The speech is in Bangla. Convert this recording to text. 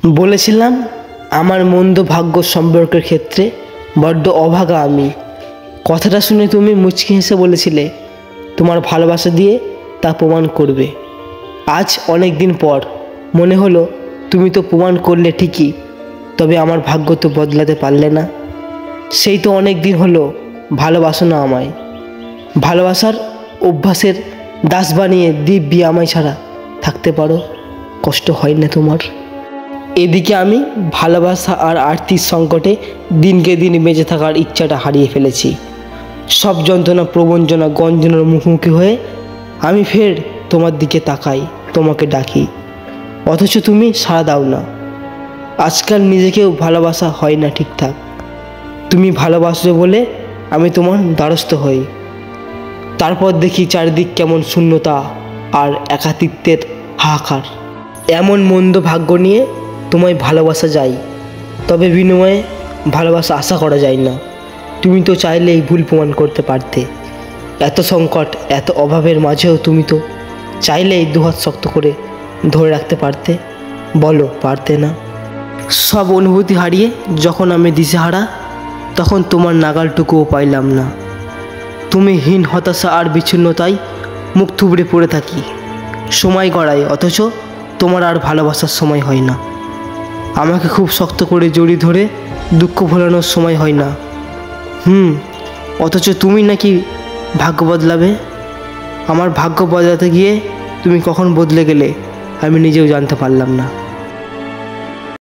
বলেছিলাম আমার মন্দ ভাগ্য সম্পর্কের ক্ষেত্রে বড্ড অভাগা আমি। কথাটা শুনে তুমি মুচকি হেসে বলেছিলে তোমার ভালোবাসা দিয়ে তা প্রমাণ করবে। আজ অনেক দিন পর মনে হলো তুমি তো প্রমাণ করলে ঠিকই, তবে আমার ভাগ্য তো বদলাতে পারলে না। সেই তো অনেক দিন হলো ভালোবাসো না আমায়। ভালোবাসার অভ্যাসের দাস বানিয়ে দিব্যি আমায় ছাড়া থাকতে পারো, কষ্ট হয় না তোমার। এদিকে আমি ভালোবাসা আর আর্থিক সংকটে দিনকে দিন বেঁচে থাকার ইচ্ছাটা হারিয়ে ফেলেছি। সব যন্ত্রণা প্রবঞ্চনা গঞ্জনার মুখোমুখি হয়ে আমি ফের তোমার দিকে তাকাই, তোমাকে ডাকি, অথচ তুমি সাড়া দাও না। আজকাল নিজেকেও ভালোবাসা হয় না ঠিকঠাক। তুমি ভালোবাসো বলে আমি তোমার দ্বারস্থ হই, তারপর দেখি চারিদিক কেমন শূন্যতা আর একাকিত্বের হাহাকার। এমন মন্দ ভাগ্য নিয়ে তোমায় ভালোবাসা যায়, তবে বিনিময়ে ভালোবাসা আশা করা যায় না। তুমি তো চাইলেই ভুল প্রমাণ করতে পারতে। এত সংকট এত অভাবের মাঝেও তুমি তো চাইলেই দুহাত শক্ত করে ধরে রাখতে পারতে। বলো পারতে না? সব অনুভূতি হারিয়ে যখন আমি দিশেহারা, তখন তোমার নাগালটুকুও পাইলাম না। তুমি হীন হতাশা আর বিচ্ছিন্নতায় মুখ থুবড়ে পড়ে থাকি। সময় গড়ায়, অথচ তোমার আর ভালোবাসার সময় হয় না। আমাকে খুব শক্ত করে জড়িয়ে ধরে দুঃখ ভোলানোর সময় হয় না। অথচ তুমি নাকি ভাগ্য বদলাবে। আমার ভাগ্য বদলাতে গিয়ে তুমি কখন বদলে গেলে আমি নিজেও জানতে পারলাম না।